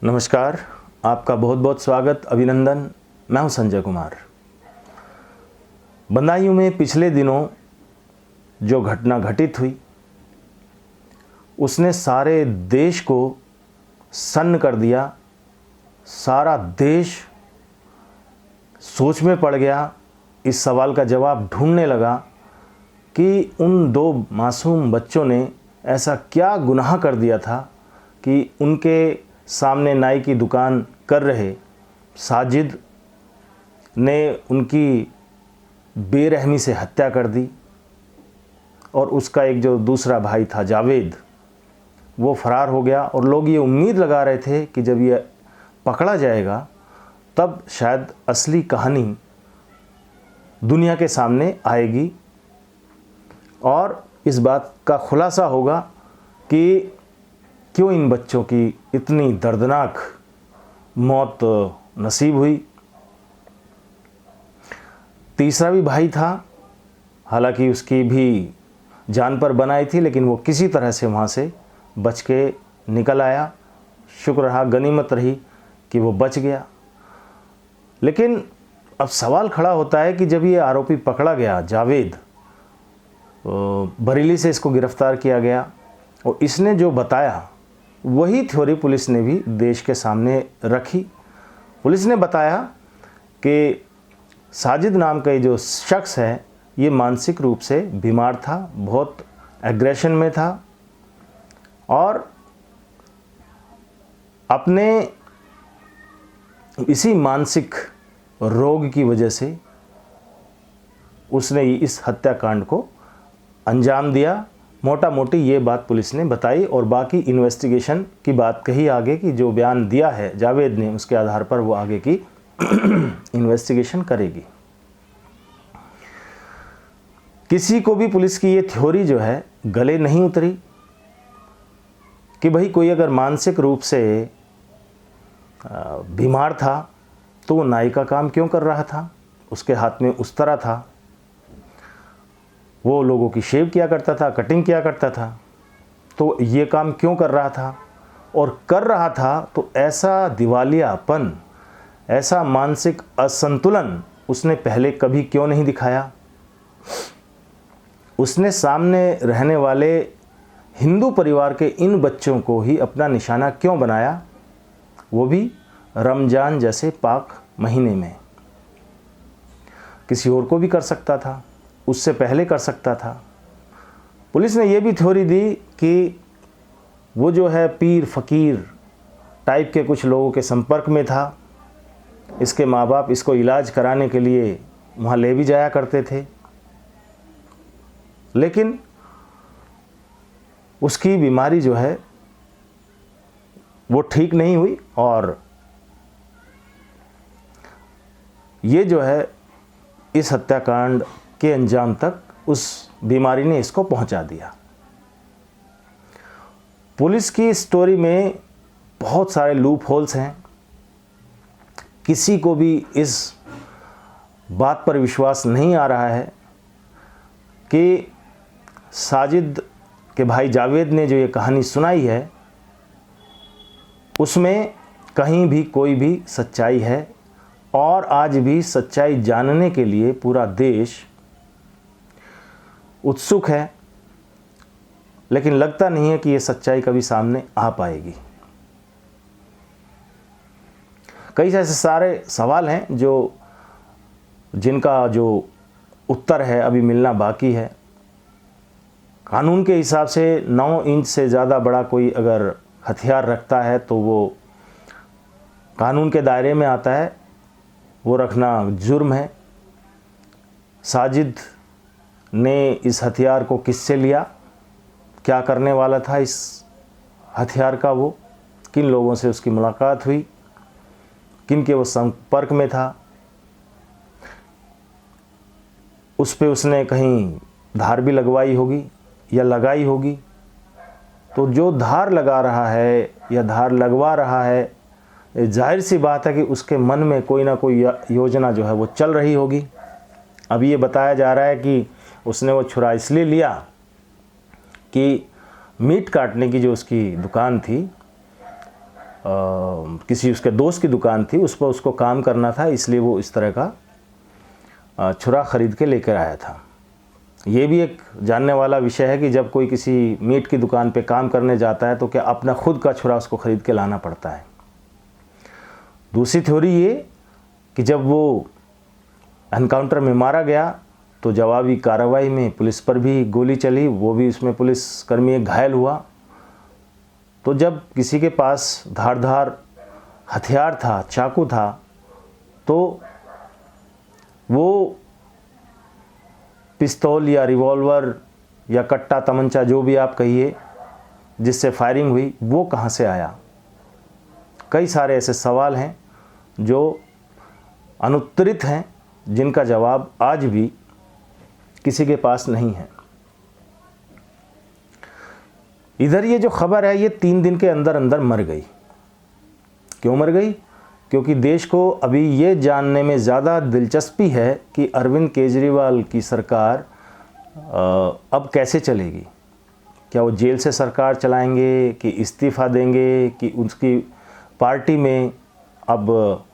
नमस्कार, आपका बहुत बहुत स्वागत, अभिनंदन। मैं हूं संजय कुमार। बदायूं में पिछले दिनों जो घटना घटित हुई उसने सारे देश को सन्न कर दिया। सारा देश सोच में पड़ गया, इस सवाल का जवाब ढूंढने लगा कि उन दो मासूम बच्चों ने ऐसा क्या गुनाह कर दिया था कि उनके सामने नाई की दुकान कर रहे साजिद ने उनकी बेरहमी से हत्या कर दी और उसका एक जो दूसरा भाई था जावेद, वो फरार हो गया। और लोग ये उम्मीद लगा रहे थे कि जब ये पकड़ा जाएगा तब शायद असली कहानी दुनिया के सामने आएगी और इस बात का खुलासा होगा कि क्यों इन बच्चों की इतनी दर्दनाक मौत नसीब हुई। तीसरा भी भाई था, हालांकि उसकी भी जान पर बनाई थी, लेकिन वो किसी तरह से वहाँ से बच के निकल आया। शुक्र रहा, गनीमत रही कि वो बच गया। लेकिन अब सवाल खड़ा होता है कि जब ये आरोपी पकड़ा गया जावेद, बरेली से इसको गिरफ्तार किया गया और इसने जो बताया वही थ्योरी पुलिस ने भी देश के सामने रखी। पुलिस ने बताया कि साजिद नाम का जो शख्स है ये मानसिक रूप से बीमार था, बहुत एग्रेशन में था और अपने इसी मानसिक रोग की वजह से उसने इस हत्याकांड को अंजाम दिया। मोटा मोटी ये बात पुलिस ने बताई और बाकी इन्वेस्टिगेशन की बात कही आगे कि जो बयान दिया है जावेद ने उसके आधार पर वो आगे की इन्वेस्टिगेशन करेगी। किसी को भी पुलिस की ये थ्योरी जो है गले नहीं उतरी कि भाई कोई अगर मानसिक रूप से बीमार था तो वो नाई का काम क्यों कर रहा था। उसके हाथ में उस तरह था, वो लोगों की शेव किया करता था, कटिंग किया करता था, तो ये काम क्यों कर रहा था। और कर रहा था तो ऐसा दिवालियापन, ऐसा मानसिक असंतुलन उसने पहले कभी क्यों नहीं दिखाया। उसने सामने रहने वाले हिंदू परिवार के इन बच्चों को ही अपना निशाना क्यों बनाया, वो भी रमज़ान जैसे पाक महीने में। किसी और को भी कर सकता था, उससे पहले कर सकता था। पुलिस ने यह भी थ्योरी दी कि वो जो है पीर फकीर टाइप के कुछ लोगों के संपर्क में था। इसके माँ बाप इसको इलाज कराने के लिए वहाँ ले भी जाया करते थे, लेकिन उसकी बीमारी जो है वो ठीक नहीं हुई और ये जो है इस हत्याकांड के अंजाम तक उस बीमारी ने इसको पहुंचा दिया। पुलिस की स्टोरी में बहुत सारे लूप होल्स हैं। किसी को भी इस बात पर विश्वास नहीं आ रहा है कि साजिद के भाई जावेद ने जो ये कहानी सुनाई है उसमें कहीं भी कोई भी सच्चाई है और आज भी सच्चाई जानने के लिए पूरा देश उत्सुक है, लेकिन लगता नहीं है कि ये सच्चाई कभी सामने आ पाएगी। कई ऐसे सारे सवाल हैं जिनका जो उत्तर है अभी मिलना बाकी है। कानून के हिसाब से 9 इंच से ज़्यादा बड़ा कोई अगर हथियार रखता है तो वो कानून के दायरे में आता है, वो रखना जुर्म है। साजिद ने इस हथियार को किससे लिया, क्या करने वाला था इस हथियार का, वो किन लोगों से उसकी मुलाकात हुई, किन के वो संपर्क में था, उस पे उसने कहीं धार भी लगवाई होगी या लगाई होगी। तो जो धार लगा रहा है या धार लगवा रहा है, जाहिर सी बात है कि उसके मन में कोई ना कोई योजना जो है वो चल रही होगी। अभी ये बताया जा रहा है कि उसने वो छुरा इसलिए लिया कि मीट काटने की जो उसकी दुकान थी किसी उसके दोस्त की दुकान थी, उस पर उसको काम करना था, इसलिए वो इस तरह का छुरा ख़रीद के लेकर आया था। ये भी एक जानने वाला विषय है कि जब कोई किसी मीट की दुकान पे काम करने जाता है तो क्या अपना खुद का छुरा उसको ख़रीद के लाना पड़ता है। दूसरी थ्योरी ये कि जब वो एनकाउंटर में मारा गया तो जवाबी कार्रवाई में पुलिस पर भी गोली चली, वो भी उसमें पुलिसकर्मी एक घायल हुआ। तो जब किसी के पास धारदार हथियार था, चाकू था, तो वो पिस्तौल या रिवॉल्वर या कट्टा तमंचा जो भी आप कहिए जिससे फायरिंग हुई, वो कहाँ से आया। कई सारे ऐसे सवाल हैं जो अनुत्तरित हैं, जिनका जवाब आज भी किसी के पास नहीं है। इधर ये जो खबर है ये 3 दिन के अंदर अंदर मर गई। क्यों मर गई? क्योंकि देश को अभी ये जानने में ज़्यादा दिलचस्पी है कि अरविंद केजरीवाल की सरकार अब कैसे चलेगी। क्या वो जेल से सरकार चलाएंगे कि इस्तीफ़ा देंगे, कि उसकी पार्टी में अब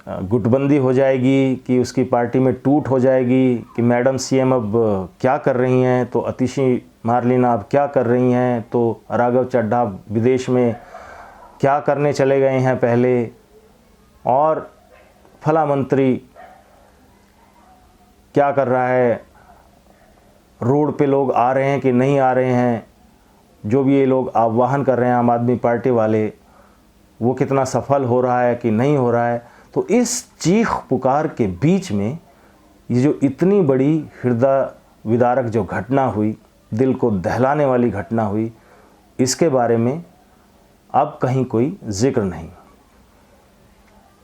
गुटबंदी हो जाएगी, कि उसकी पार्टी में टूट हो जाएगी, कि मैडम सीएम अब क्या कर रही हैं, तो अतिशी मारलीना अब क्या कर रही हैं, तो राघव चड्ढा विदेश में क्या करने चले गए हैं पहले, और फला मंत्री क्या कर रहा है, रोड पे लोग आ रहे हैं कि नहीं आ रहे हैं, जो भी ये लोग आह्वान कर रहे हैं आम आदमी पार्टी वाले, वो कितना सफल हो रहा है कि नहीं हो रहा है। तो इस चीख पुकार के बीच में ये जो इतनी बड़ी हृदय विदारक जो घटना हुई, दिल को दहलाने वाली घटना हुई, इसके बारे में अब कहीं कोई जिक्र नहीं।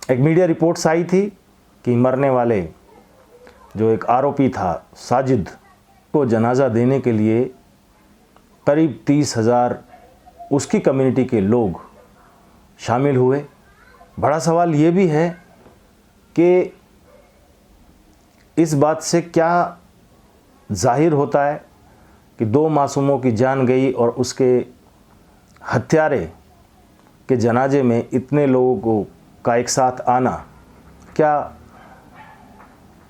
एक मीडिया रिपोर्ट्स आई थी कि मरने वाले जो एक आरोपी था साजिद को जनाजा देने के लिए करीब 30,000 उसकी कम्युनिटी के लोग शामिल हुए। बड़ा सवाल ये भी है कि इस बात से क्या जाहिर होता है कि 2 मासूमों की जान गई और उसके हत्यारे के जनाजे में इतने लोगों का एक साथ आना क्या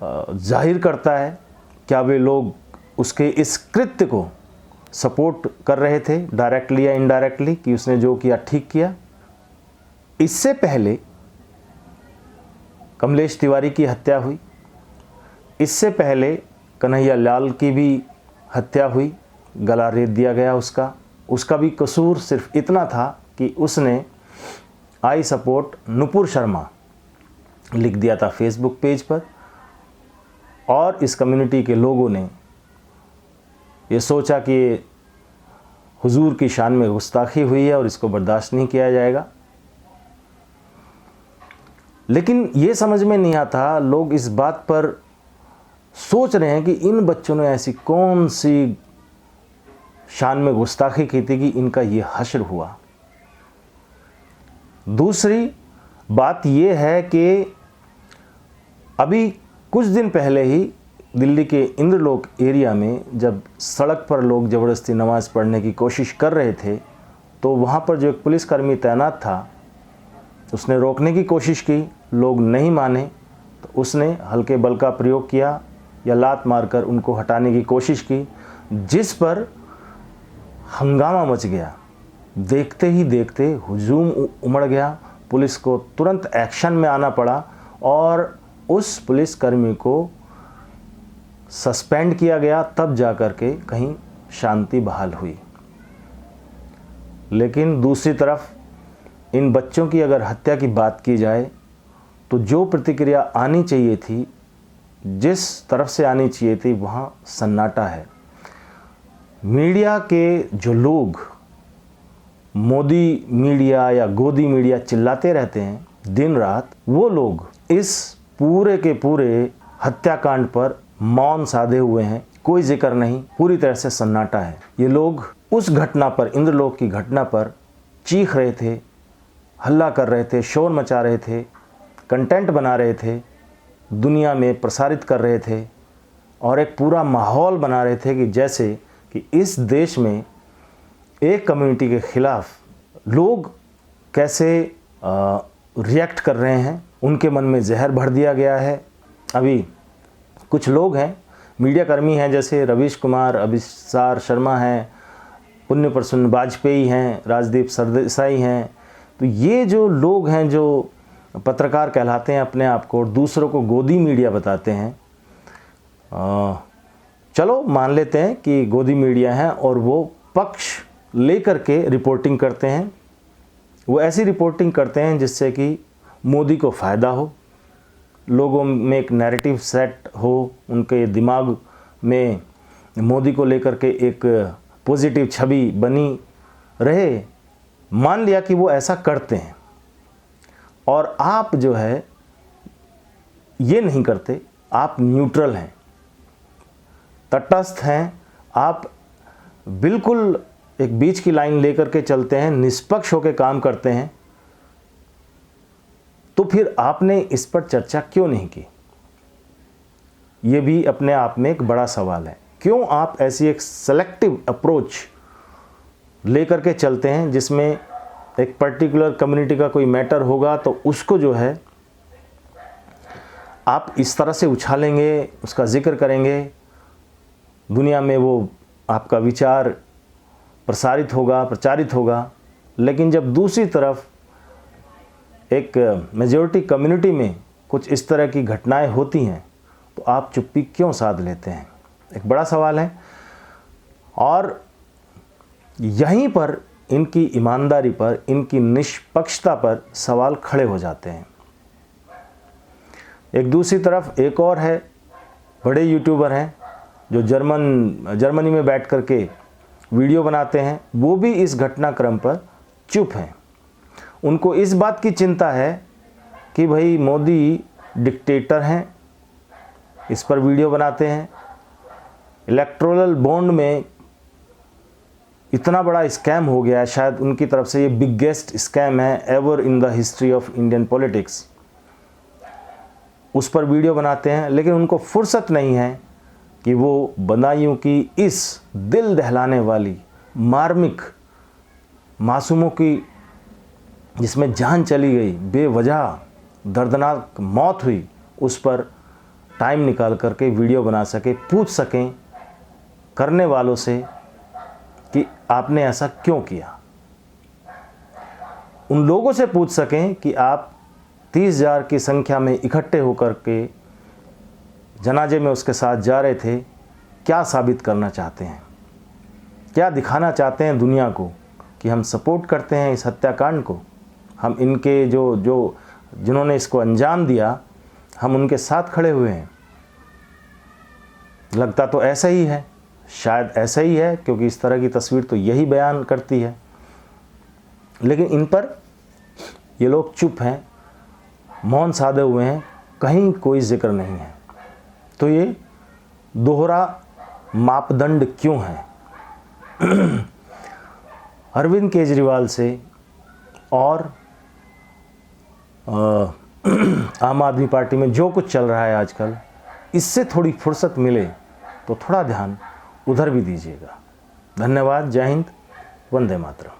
जाहिर करता है, क्या वे लोग उसके इस कृत्य को सपोर्ट कर रहे थे डायरेक्टली या इनडायरेक्टली, कि उसने जो किया ठीक किया। इससे पहले कमलेश तिवारी की हत्या हुई, इससे पहले कन्हैया लाल की भी हत्या हुई, गला रेत दिया गया उसका भी कसूर सिर्फ इतना था कि उसने आई सपोर्ट नुपुर शर्मा लिख दिया था फेसबुक पेज पर, और इस कम्युनिटी के लोगों ने ये सोचा कि हुजूर की शान में गुस्ताखी हुई है और इसको बर्दाश्त नहीं किया जाएगा। लेकिन ये समझ में नहीं आता, लोग इस बात पर सोच रहे हैं कि इन बच्चों ने ऐसी कौन सी शान में गुस्ताखी की थी कि इनका ये हश्र हुआ। दूसरी बात ये है कि अभी कुछ दिन पहले ही दिल्ली के इंद्रलोक एरिया में जब सड़क पर लोग ज़बरदस्ती नमाज़ पढ़ने की कोशिश कर रहे थे, तो वहाँ पर जो एक पुलिसकर्मी तैनात था उसने रोकने की कोशिश की, लोग नहीं माने तो उसने हल्के बल का प्रयोग किया या लात मारकर उनको हटाने की कोशिश की, जिस पर हंगामा मच गया। देखते ही देखते हुजूम उमड़ गया, पुलिस को तुरंत एक्शन में आना पड़ा और उस पुलिसकर्मी को सस्पेंड किया गया, तब जाकर के कहीं शांति बहाल हुई। लेकिन दूसरी तरफ इन बच्चों की अगर हत्या की बात की जाए तो जो प्रतिक्रिया आनी चाहिए थी, जिस तरफ से आनी चाहिए थी, वहाँ सन्नाटा है। मीडिया के जो लोग मोदी मीडिया या गोदी मीडिया चिल्लाते रहते हैं दिन रात, वो लोग इस पूरे के पूरे हत्याकांड पर मौन साधे हुए हैं, कोई जिक्र नहीं, पूरी तरह से सन्नाटा है। ये लोग उस घटना पर, इंद्रलोक की घटना पर चीख रहे थे, हल्ला कर रहे थे, शोर मचा रहे थे, कंटेंट बना रहे थे, दुनिया में प्रसारित कर रहे थे और एक पूरा माहौल बना रहे थे कि जैसे कि इस देश में एक कम्युनिटी के ख़िलाफ़ लोग कैसे रिएक्ट कर रहे हैं, उनके मन में जहर भर दिया गया है। अभी कुछ लोग हैं, मीडिया कर्मी हैं, जैसे रवीश कुमार, अभिसार शर्मा हैं, पुण्य प्रसून वाजपेयी हैं, राजदीप सरदेसाई हैं। तो ये जो लोग हैं जो पत्रकार कहलाते हैं अपने आप को और दूसरों को गोदी मीडिया बताते हैं, चलो मान लेते हैं कि गोदी मीडिया है और वो पक्ष लेकर के रिपोर्टिंग करते हैं। वो ऐसी रिपोर्टिंग करते हैं जिससे कि मोदी को फ़ायदा हो, लोगों में एक नैरेटिव सेट हो, उनके दिमाग में मोदी को लेकर के एक पॉजिटिव छवि बनी रहे। मान लिया कि वो ऐसा करते हैं और आप जो है ये नहीं करते, आप न्यूट्रल हैं, तटस्थ हैं, आप बिल्कुल एक बीच की लाइन लेकर के चलते हैं, निष्पक्ष होकर काम करते हैं, तो फिर आपने इस पर चर्चा क्यों नहीं की? ये भी अपने आप में एक बड़ा सवाल है। क्यों आप ऐसी एक सेलेक्टिव अप्रोच लेकर के चलते हैं जिसमें एक पर्टिकुलर कम्युनिटी का कोई मैटर होगा तो उसको जो है आप इस तरह से उछालेंगे, उसका जिक्र करेंगे, दुनिया में वो आपका विचार प्रसारित होगा, प्रचारित होगा। लेकिन जब दूसरी तरफ एक मेजॉरिटी कम्युनिटी में कुछ इस तरह की घटनाएं होती हैं तो आप चुप्पी क्यों साध लेते हैं? एक बड़ा सवाल है। और यहीं पर इनकी ईमानदारी पर, इनकी निष्पक्षता पर सवाल खड़े हो जाते हैं। एक दूसरी तरफ एक और है, बड़े यूट्यूबर हैं जो जर्मनी में बैठ कर के वीडियो बनाते हैं, वो भी इस घटनाक्रम पर चुप हैं। उनको इस बात की चिंता है कि भाई मोदी डिक्टेटर हैं, इस पर वीडियो बनाते हैं। इलेक्टोरल बॉन्ड में इतना बड़ा स्कैम हो गया है, शायद उनकी तरफ से ये बिगेस्ट स्कैम है ever in the history of Indian politics. उस पर वीडियो बनाते हैं, लेकिन उनको फुर्सत नहीं है कि वो बदायूं की इस दिल दहलाने वाली मार्मिक मासूमों की जिसमें जान चली गई, बेवजह दर्दनाक मौत हुई, उस पर टाइम निकाल करके वीडियो बना सके, पूछ सकें करने वालों से कि आपने ऐसा क्यों किया। उन लोगों से पूछ सकें कि आप 30,000 की संख्या में इकट्ठे होकर के जनाजे में उसके साथ जा रहे थे, क्या साबित करना चाहते हैं, क्या दिखाना चाहते हैं दुनिया को कि हम सपोर्ट करते हैं इस हत्याकांड को, हम इनके जो जिन्होंने इसको अंजाम दिया, हम उनके साथ खड़े हुए हैं। लगता तो ऐसा ही है, शायद ऐसा ही है, क्योंकि इस तरह की तस्वीर तो यही बयान करती है। लेकिन इन पर ये लोग चुप हैं, मौन साधे हुए हैं, कहीं कोई जिक्र नहीं है। तो ये दोहरा मापदंड क्यों है? अरविंद केजरीवाल से और आम आदमी पार्टी में जो कुछ चल रहा है आजकल, इससे थोड़ी फुर्सत मिले तो थोड़ा ध्यान उधर भी दीजिएगा। धन्यवाद। जय हिंद। वंदे मातरम।